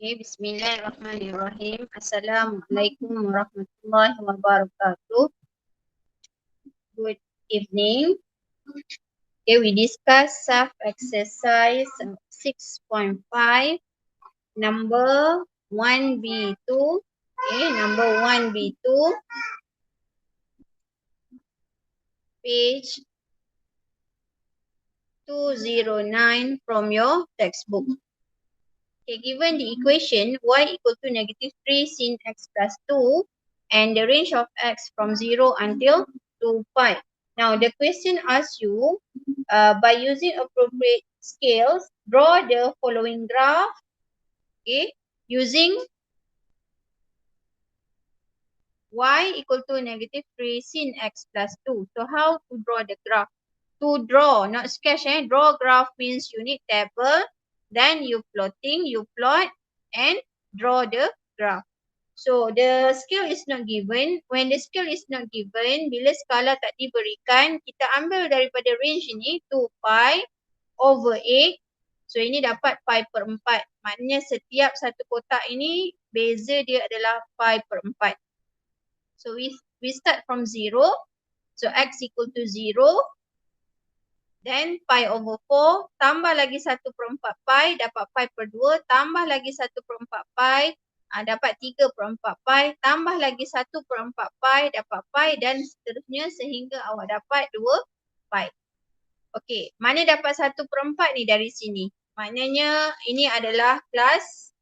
Okay, Bismillahirrahmanirrahim. Assalamualaikum warahmatullahi wabarakatuh. Good evening. Okay, we discuss self exercise 6.5, number 1B2. Okay, number 1B2, page 209 from your textbook. Okay, given the equation y equal to -3 sin x plus 2 and the range of x from 0 until 2 pi. Now the question asks you, by using appropriate scales, draw the following graph, okay, using y equal to -3 sin x plus 2. So how to draw the graph? To draw, not sketch, draw graph means you need table, then you plotting, you plot and draw the graph. So the scale is not given. When the scale is not given, bila skala tak diberikan, kita ambil daripada range ini 2 pi over 8. So ini dapat pi per 4. Maknanya setiap satu kotak ini beza dia adalah pi per 4. So we start from 0. So x equal to 0. Then pi over 4 tambah lagi 1 per 4 pi dapat pi per 2, tambah lagi 1 per 4 pi dapat 3 per 4 pi, tambah lagi 1 per 4 pi dapat pi dan seterusnya sehingga awak dapat 2 pi. Okey, mana dapat 1 per 4 ni dari sini? Maknanya ini adalah class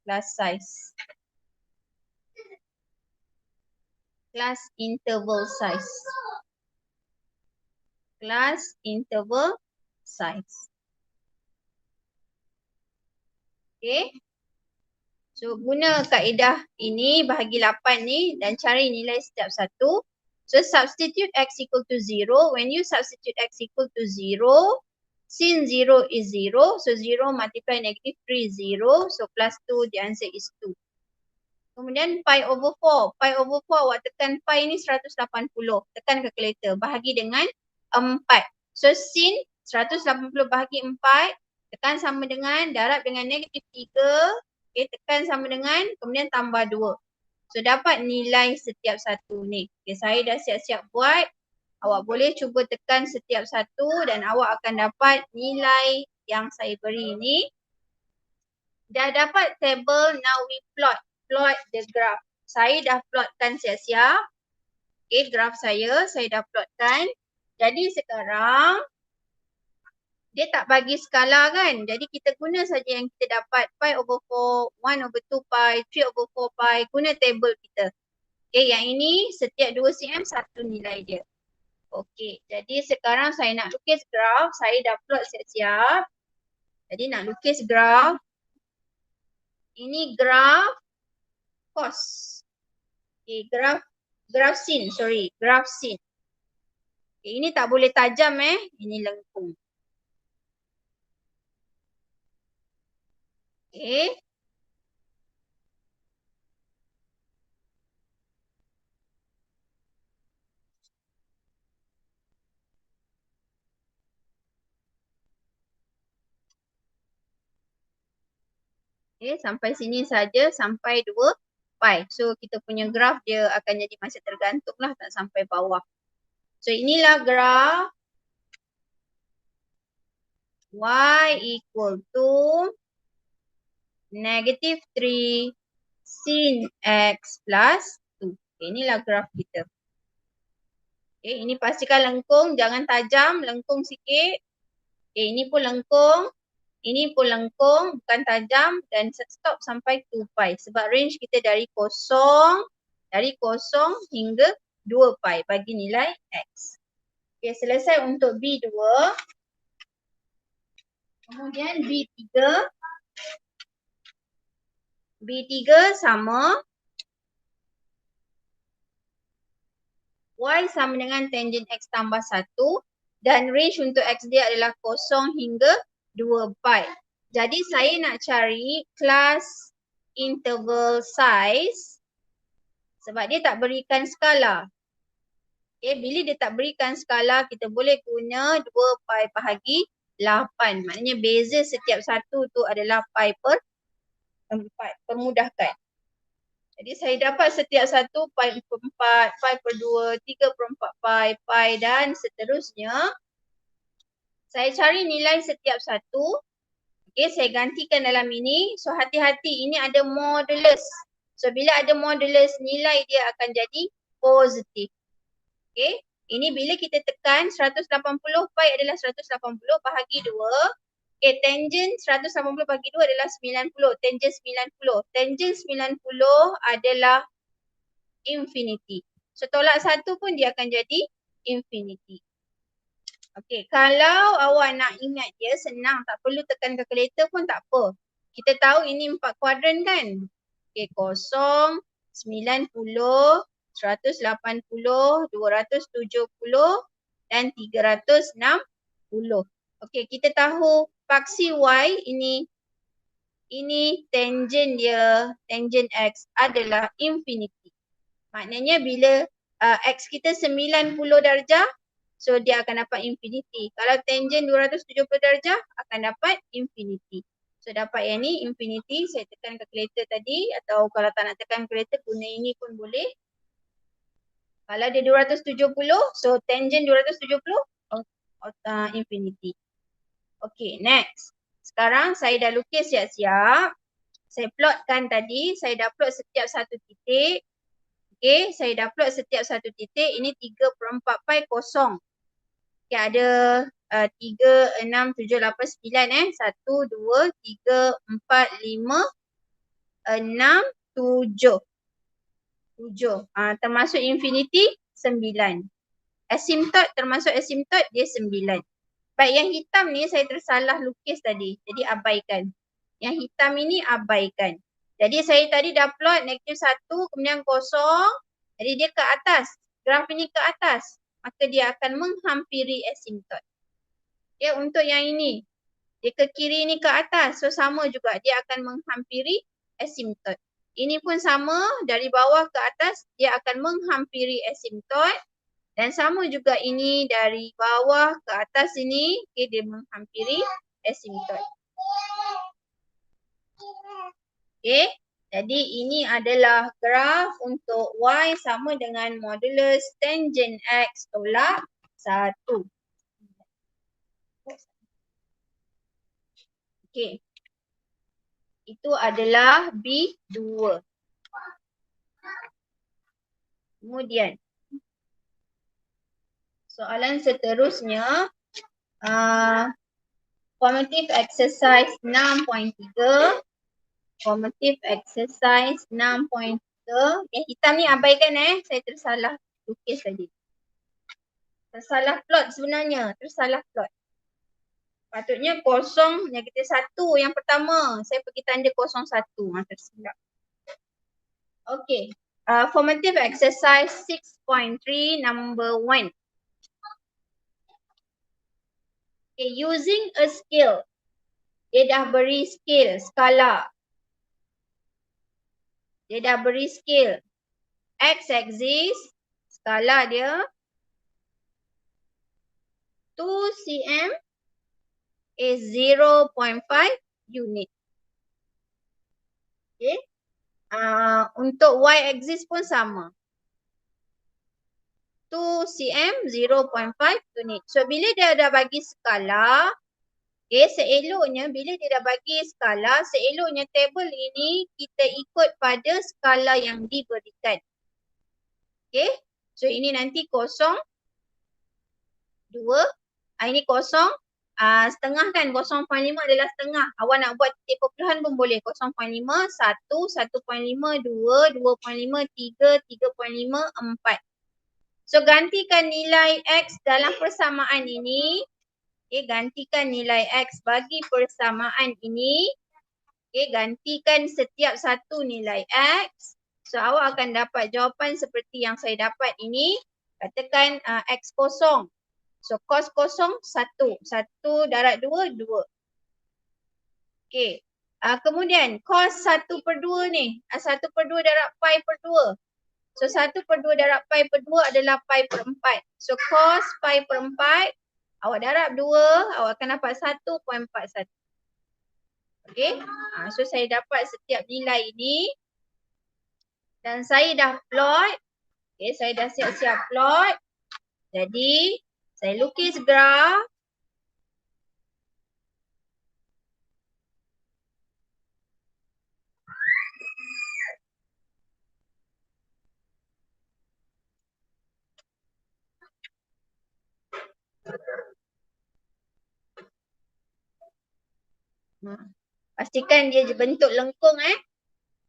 size. Class interval size. Class interval size. Okay. So guna kaedah ini bahagi 8 ni dan cari nilai setiap satu. So substitute x equal to 0. When you substitute x equal to 0, since 0 is 0, so 0 multiply -3 is 0. So plus 2, the answer is 2. Kemudian pi over 4. Pi over 4 awak tekan pi ni 180. Tekan calculator. Bahagi dengan 4. So sin 180 bahagi 4. Tekan sama dengan, darab dengan -3. Okay, tekan sama dengan, kemudian tambah 2. So dapat nilai setiap satu ni. Okay, saya dah siap-siap buat. Awak boleh cuba tekan setiap satu dan awak akan dapat nilai yang saya beri ni. Dah dapat table, now we plot the graph. Saya dah plotkan siap-siap. Okay, graph saya dah plotkan. Jadi sekarang, dia tak bagi skala kan. Jadi kita guna saja yang kita dapat. Pi over 4, 1 over 2 pi, 3 over 4 pi. Guna table kita. Okay, yang ini setiap 2 cm satu nilai dia. Okay, jadi sekarang saya nak lukis graph. Saya dah plot siap-siap. Jadi nak lukis graph. Ini graph cos. Okay, graph sin, sorry. Graph sin. Okay, ini tak boleh tajam Ini lengkung. Okay. Okay, sampai sini saja, sampai 2 pi. So kita punya graph dia akan jadi macam tergantung lah, tak sampai bawah. So inilah graph y equal to -3 sin x plus 2. Okay, inilah graph kita. Okay, ini pastikan lengkung, jangan tajam, lengkung sikit. Okay, ini pun lengkung. Ini pun lengkung, bukan tajam dan stop sampai 2 pi. Sebab range kita dari 0 hingga 2 pi bagi nilai x. Okay, selesai untuk B2. Kemudian B3. B3 sama. Y sama dengan tangent x tambah 1. Dan range untuk x dia adalah 0 hingga 2 pi. Jadi saya nak cari class interval size. Sebab dia tak berikan skala. Okay, bila dia tak berikan skala, kita boleh guna 2 pi bahagi 8. Maknanya beza setiap satu tu adalah pi per 4. Permudahkan. Jadi saya dapat setiap satu pi per 4, pi per 2, 3/4 pi, pi dan seterusnya. Saya cari nilai setiap satu. Okay, saya gantikan dalam ini. So hati-hati, ini ada modulus. So bila ada modulus, nilai dia akan jadi positif. Okay, ini bila kita tekan 180 pi adalah 180 bahagi 2. Okay, tangent 180 bahagi 2 adalah 90. Tangent 90. Tangent 90 adalah infinity. So tolak 1 pun dia akan jadi infinity. Okay, kalau awak nak ingat dia senang, tak perlu tekan kalkulator pun tak apa. Kita tahu ini 4 kuadran kan? Okay, 0, 90, 180, 270 dan 360. Okay, kita tahu paksi Y ini tangent dia, tangent X adalah infinity. Maknanya bila X kita 90 darjah, so dia akan dapat infinity. Kalau tangent 270 darjah akan dapat infinity. So dapat yang ni infinity, saya tekan kalkulator tadi atau kalau tak nak tekan kalkulator guna ini pun boleh. Kalau dia 270, so tangent 270 infinity. Okay, next. Sekarang saya dah lukis siap-siap. Saya plotkan tadi, saya dah plot setiap satu titik. Okay, saya dah plot setiap satu titik. Ini 3/4 pi kosong. Okay, ada 3, 6, 7, 8, 9 1, 2, 3, 4, 5, 6, 7. 7. Termasuk infinity 9. Asymptot termasuk asymptot dia 9. Baik, yang hitam ni saya tersalah lukis tadi. Jadi abaikan. Yang hitam ini abaikan. Jadi saya tadi dah plot -1 kemudian kosong. Jadi dia ke atas. Graf ini ke atas. Maka dia akan menghampiri asymptot. Ya, untuk yang ini. Dia ke kiri ni ke atas. So sama juga dia akan menghampiri asymptot. Ini pun sama, dari bawah ke atas dia akan menghampiri asymptot. Dan sama juga ini dari bawah ke atas ini, okay, dia menghampiri asymptot. Okay, jadi ini adalah graf untuk Y sama dengan modulus tangent X tolak 1. Okay, itu adalah B2. Kemudian soalan seterusnya, formative exercise 6.3. Formative exercise 6.3. Yang hitam ni abaikan saya tersalah lukis tadi. Tersalah plot sebenarnya, tersalah plot. Patutnya -1 yang pertama. Saya pergi tanda 01. Tersilap. Okay. Formative exercise 6.3 number 1. Okay, using a scale. Dia dah beri scale, skala. Dia dah beri scale. X-axis, skala dia 2 cm is 0.5 unit. Okay. Untuk Y-axis pun sama. 2 cm 0.5 unit. So bila dia dah bagi skala, okay, seeloknya bila dia dah bagi skala, seeloknya table ini kita ikut pada skala yang diberikan. Okay. So ini nanti 0, 2, ini 0, setengah kan, 0.5 adalah setengah. Awak nak buat titik perpuluhan pun boleh. 0.5, 1, 1.5, 2, 2.5, 3, 3.5, 4. So gantikan nilai X dalam persamaan ini. Okay, gantikan nilai X bagi persamaan ini. Okay, gantikan setiap satu nilai X. So awak akan dapat jawapan seperti yang saya dapat ini. Katakan X kosong. So cos kosong 1. 1 darab 2, 2. Okay. Kemudian cos 1/2 ni. 1/2 darab pi per 2. So 1/2 darab pi per 2 adalah pi per 4. So cos pi per 4 Awak darab 2, awak akan dapat 1.41. Okay. So saya dapat setiap nilai ini. Dan saya dah plot. Okay, saya dah siap-siap plot. Jadi, saya lukis graf. Pastikan dia bentuk lengkung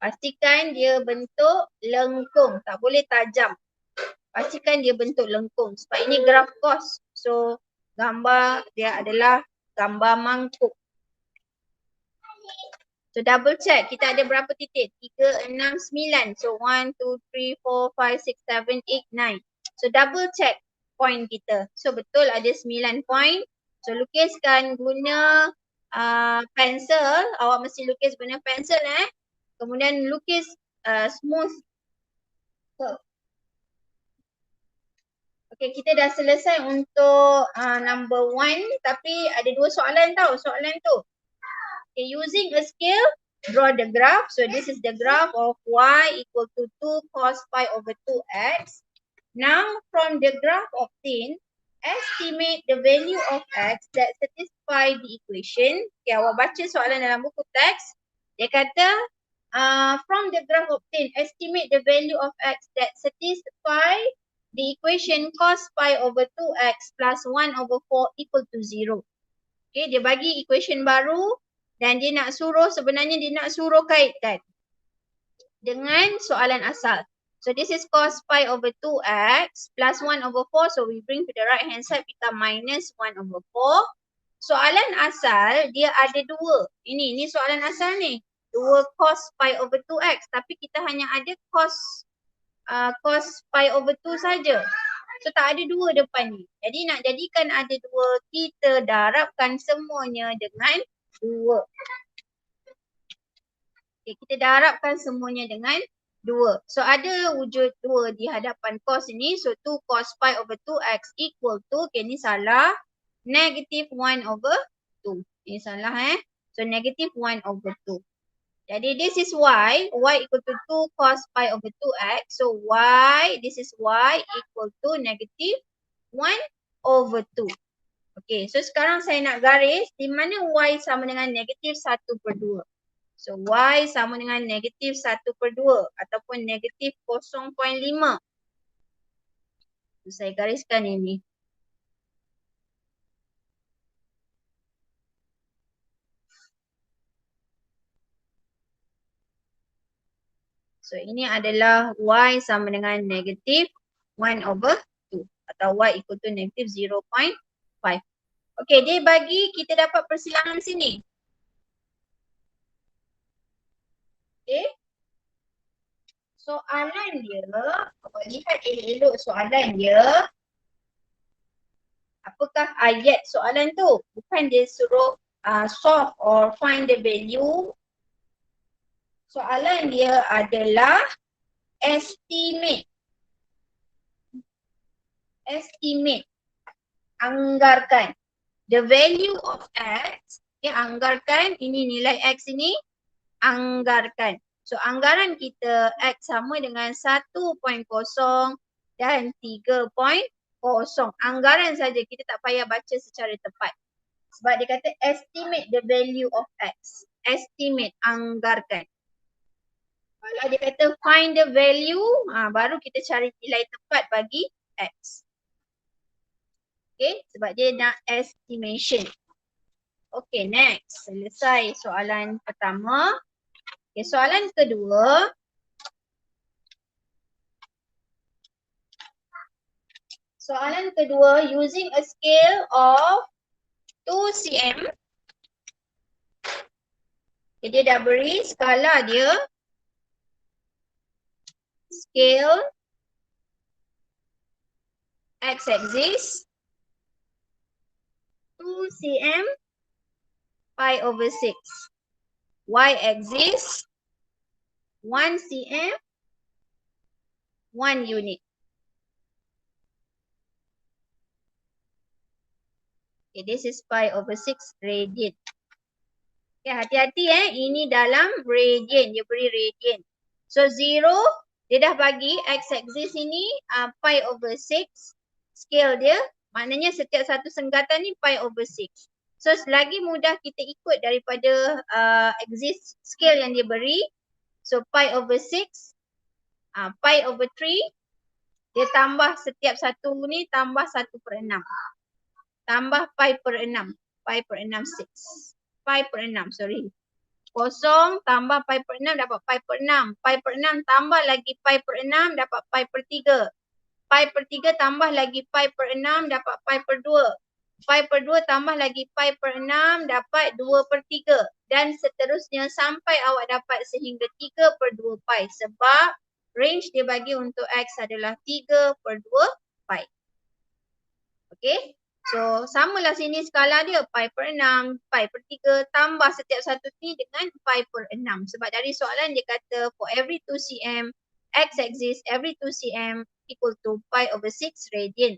Pastikan dia bentuk lengkung. Tak boleh tajam. Pastikan dia bentuk lengkung. Sebab ini graf kos. So, gambar dia adalah gambar mangkuk. So, double check. Kita ada berapa titik? 3, 6, 9. So, 1, 2, 3, 4, 5, 6, 7, 8, 9. So, double check point kita. So, betul ada 9 point. So, lukiskan guna pensel. Awak mesti lukis guna pensel Kemudian lukis smooth curve. Okay, kita dah selesai untuk number 1 tapi ada 2 soalan tau. Soalan tu. Okay, using a scale, draw the graph. So this is the graph of y equal to 2 cos pi over 2x. Now from the graph obtained, estimate the value of x that satisfy the equation. Okay, awak baca soalan dalam buku teks. Dia kata from the graph obtained, estimate the value of x that satisfy the equation cos pi over 2x plus 1 over 4 equal to 0. Okay, dia bagi equation baru dan dia nak suruh, sebenarnya dia nak suruh kaitkan dengan soalan asal. So this is cos pi over 2x plus 1 over 4. So we bring to the right hand side become minus 1 over 4. Soalan asal dia ada 2. Ini soalan asal ni. 2 cos pi over 2x. Tapi kita hanya ada cos pi over 2 saja. So tak ada 2 depan ni. Jadi nak jadikan ada 2, kita darabkan semuanya dengan 2. Okay, kita darabkan semuanya dengan 2. So ada wujud 2 di hadapan cos ini. So 2 cos pi over 2x equal to, okay ni salah, negative 1 over 2. Ini salah So negative 1 over 2. Jadi this is y equal to 2 cos pi over 2x. So this is y equal to negative 1 over 2. Okay, so sekarang saya nak garis di mana y sama dengan negative 1/2. So y sama dengan negative 1/2 ataupun negative 0.5. So saya gariskan ini. So ini adalah y sama dengan negative 1 over 2 atau y equal to negative 0.5. Okay, dia bagi kita dapat persilangan sini. Okay. Soalan dia, awak lihat elok-elok soalan dia. Apakah ayat soalan tu? Bukan dia suruh solve or find the value. Soalan dia adalah estimate. Estimate. Anggarkan. The value of x. Okay, anggarkan. Ini nilai x ini. Anggarkan. So anggaran kita x sama dengan 1.0 dan 3.0. Anggaran saja, kita tak payah baca secara tepat. Sebab dia kata estimate the value of x. Estimate, anggarkan. Kalau dia kata find the value, baru kita cari nilai tepat bagi x. Okay, sebab dia nak estimation. Okay, next. Selesai soalan pertama. Okay, soalan kedua. Soalan kedua, using a scale of 2 cm. Okay, dia dah beri skala dia. Scale x-axis 2 cm pi over 6. Y-axis 1 cm 1 unit. Okay, this is pi over 6 radian. Okay, hati-hati ini dalam radian, dia beri radian. So 0, dia dah bagi x-axis ini pi over 6. Scale dia, maknanya setiap satu senggatan ni pi over 6. So selagi mudah kita ikut daripada axis scale yang dia beri. So pi over 6, pi over 3, dia tambah setiap satu ni tambah 1/6. Tambah pi per 6. Pi per 6, 6. Pi per 6, sorry. 0 tambah pi per 6 dapat pi per 6. Pi per 6 tambah lagi pi per 6 dapat pi per 3. Pi per 3 tambah lagi pi per 6 dapat pi per 2. Pi per 2 tambah lagi pi per 6 dapat 2/3. Dan seterusnya sampai awak dapat sehingga 3/2 pi. Sebab range dia bagi untuk x adalah 3/2 pi. Okay. So samalah sini skala dia pi per 6, pi per 3 tambah setiap satu ni dengan pi per 6. Sebab dari soalan dia kata for every 2 cm x-axis every 2 cm equal to pi over 6 radian.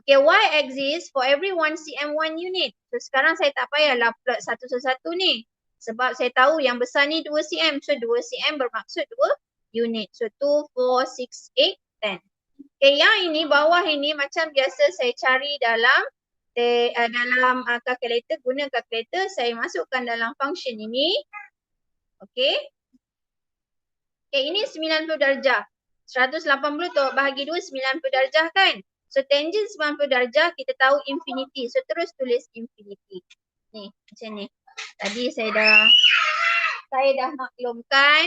Okay, y-axis for every 1 cm 1 unit. So sekarang saya tak payahlah plot satu-satu ni. Sebab saya tahu yang besar ni 2 cm. So 2 cm bermaksud 2 unit. So 2, 4, 6, 8, 10. Okay, yang ini bawah ini macam biasa saya cari dalam kalkulator, guna kalkulator saya masukkan dalam function ini. Okay. Okay, ini 90 darjah. 180 tu bahagi 2 90 darjah kan. So tangent 90 darjah kita tahu infinity. So terus tulis infinity. Ni macam ni. Tadi saya dah maklumkan.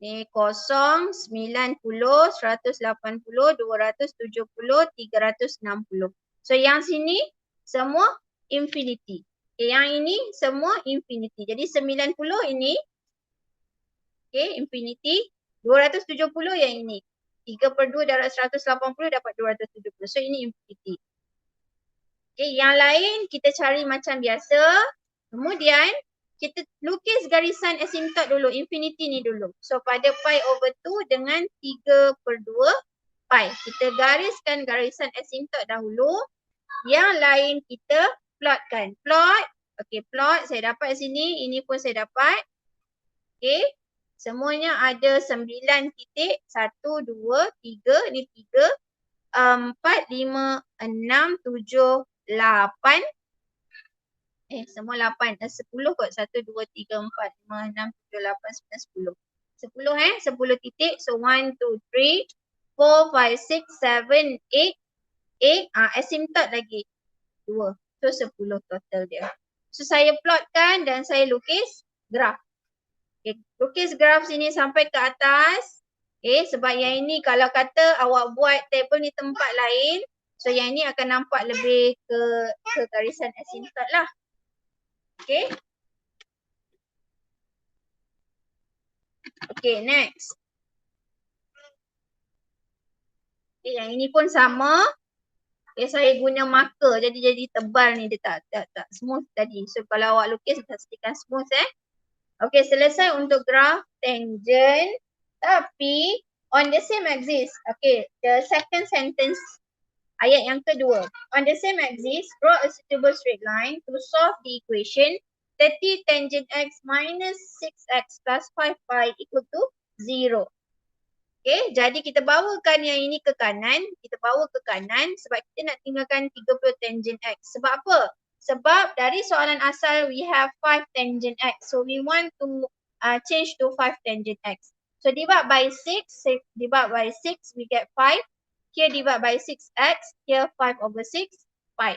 Ni 0, 90, 180, 270, 360. So yang sini semua infinity. Okay, yang ini semua infinity. Jadi 90 ini. Okay, infinity. 270 yang ini. 3/2 darab 180 dapat 270. So ini infinity. Okay, yang lain kita cari macam biasa. Kemudian kita lukis garisan asymptot dulu, infinity ni dulu. So pada pi over 2 dengan 3/2 pi. Kita gariskan garisan asymptot dahulu. Yang lain kita plotkan. Plot. Okay, plot saya dapat sini. Ini pun saya dapat. Okay. Semuanya ada 9 titik. 1, 2, 3. Ni 3. 4, 5, 6, 7, 8. Semua 8. 10 kot. 1, 2, 3, 4, 5, 6, 7, 8, 9, 10. 10 titik. So 1, 2, 3, 4, 5, 6, 7, 8. Asymptot lagi 2. So 10 total dia. So saya plotkan dan saya lukis graf. Okay. Lukis graf sini sampai ke atas. Okay. Sebab yang ini kalau kata awak buat table ni tempat lain. So yang ini akan nampak lebih ke garisan asymptot lah. Okay. Okay, next. Okay, yang ini pun sama. Okay, saya guna marker jadi tebal ni, dia tak smooth tadi. So kalau awak lukis pastikan smooth Okay, selesai untuk graf tangent. Tapi on the same axis. Okay, the second sentence. Ayat yang kedua. On the same axis, draw a suitable straight line to solve the equation 30 tangent x minus 6x plus 5 pi equal to 0. Okay, jadi kita bawakan yang ini ke kanan. Kita bawa ke kanan sebab kita nak tinggalkan 30 tangent x. Sebab apa? Sebab dari soalan asal we have 5 tangent x. So we want to change to 5 tangent x. So divide by 6, we get 5. Here divide by 6x, here 5 over 6 pi.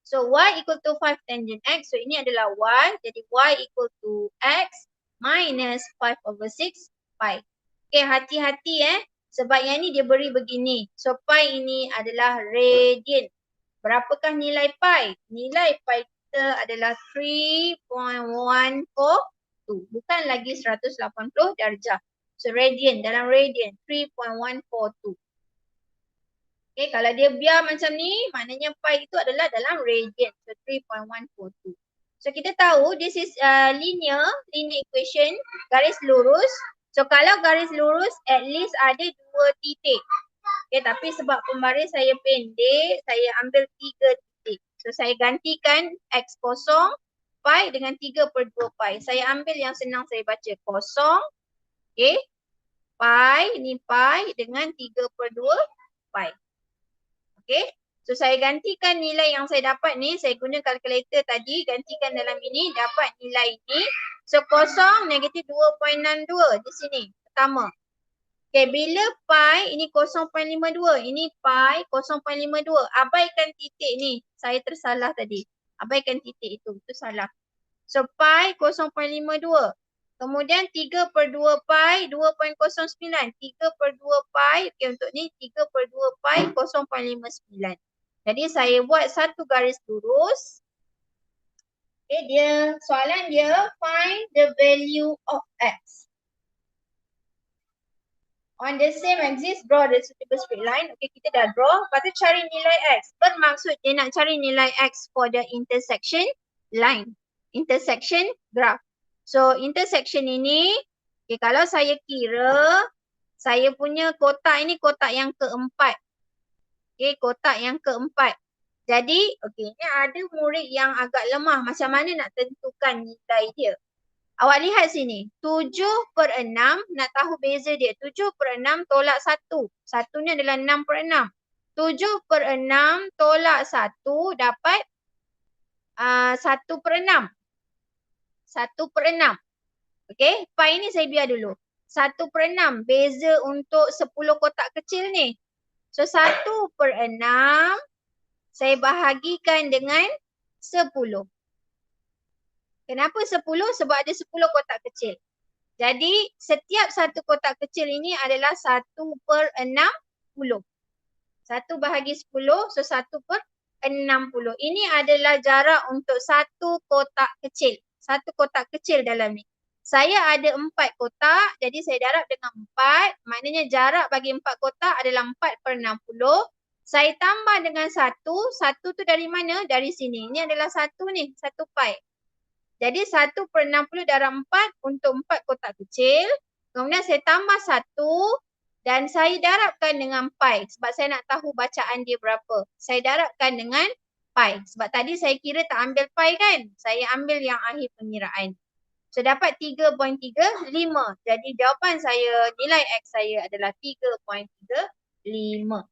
So y equal to 5 tangent x. So ini adalah y. Jadi y equal to x minus 5 over 6 pi. Okay, hati-hati sebab yang ni dia beri begini. So pi ini adalah radian. Berapakah nilai pi? Nilai pi kita adalah 3.142. Bukan lagi 180 darjah. So radian, dalam radian 3.142. Okay, kalau dia biar macam ni, maknanya pi itu adalah dalam radian. So 3.142. So kita tahu this is linear equation, garis lurus. So kalau garis lurus at least ada 2 titik. Okay, tapi sebab pembaris saya pendek, saya ambil 3 titik. So saya gantikan X kosong pi dengan 3/2 pi. Saya ambil yang senang saya baca. Kosong, okay, pi, ni pi dengan 3/2 pi. Okay, so saya gantikan nilai yang saya dapat ni, saya guna kalkulator tadi, gantikan dalam ini, dapat nilai ni. So kosong negatif 2.62 di sini, pertama. Okay, bila pi ini 0.52, ini pi 0.52. Abaikan titik ni, saya tersalah tadi. Abaikan titik itu salah. So pi 0.52. Kemudian 3/2 pi 2.09. 3/2 pi, okay, untuk ni 3/2 pi 0.59. Jadi saya buat satu garis lurus. Okay, soalan dia find the value of x. On the same axis, draw the suitable straight line. Okay, kita dah draw. Lepas tu cari nilai x. Bermaksud dia nak cari nilai x for the intersection line. Intersection graph. So, intersection ini, okay, kalau saya kira, saya punya kotak ini kotak yang keempat. Okay, kotak yang keempat. Jadi, okay, ni ada murid yang agak lemah. Macam mana nak tentukan nilai dia? Awak lihat sini, 7/6, nak tahu beza dia. 7/6 tolak 1. 1 ni adalah 6/6. 7/6 tolak 1 dapat 1/6. 1/6. Okay, pi ni saya biar dulu. 1/6, beza untuk 10 kotak kecil ni. So 1/6 saya bahagikan dengan 10. Kenapa 10? Sebab ada 10 kotak kecil. Jadi setiap satu kotak kecil ini adalah 1/60. 1 bahagi 10, so 1/60. Ini adalah jarak untuk satu kotak kecil. Satu kotak kecil dalam ni. Saya ada 4 kotak, jadi saya darab dengan 4. Maknanya jarak bagi 4 kotak adalah 4/60. Saya tambah dengan 1. 1 tu dari mana? Dari sini. Ini adalah 1 ni, 1 pi. Jadi 1/60 darab 4 untuk 4 kotak kecil. Kemudian saya tambah 1 dan saya darabkan dengan pi. Sebab saya nak tahu bacaan dia berapa. Saya darabkan dengan pi. Sebab tadi saya kira tak ambil pi kan. Saya ambil yang akhir pengiraan. So dapat 3.35. Jadi jawapan saya, nilai X saya adalah 3.35.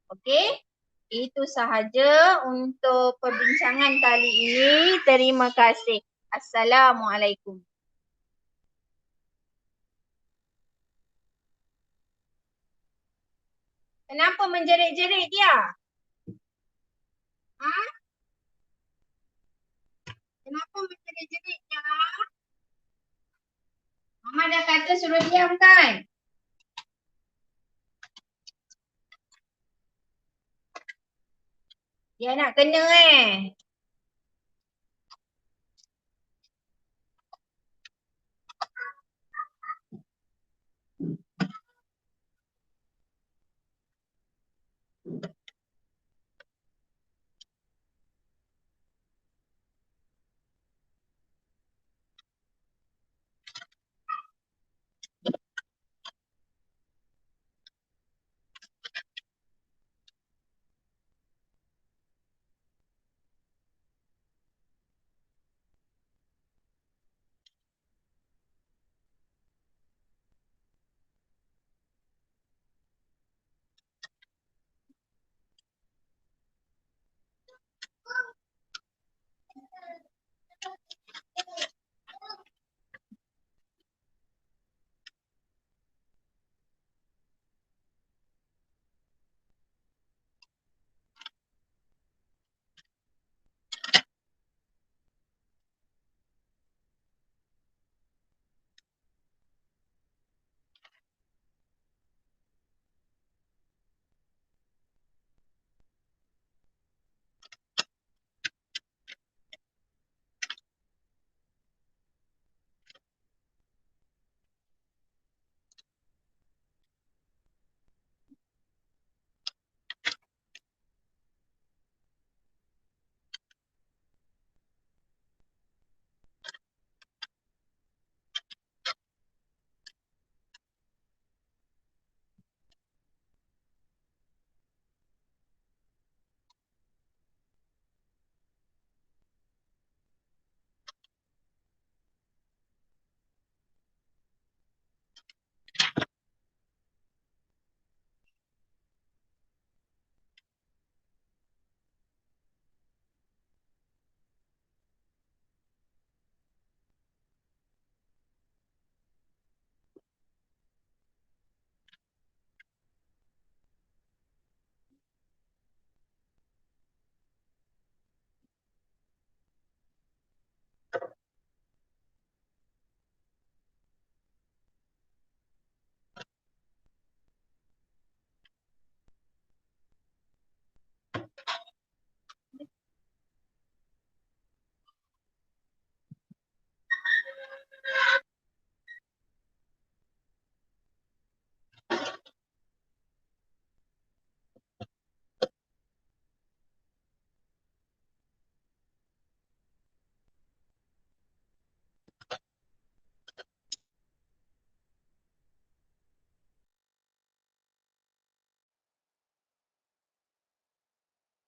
Okey. Itu sahaja untuk perbincangan kali ini. Terima kasih. Assalamualaikum. Kenapa menjerit-jerit dia? Ha? Kenapa menjerit-jerit dia? Mama dah kata suruh diam kan? Dia nak kena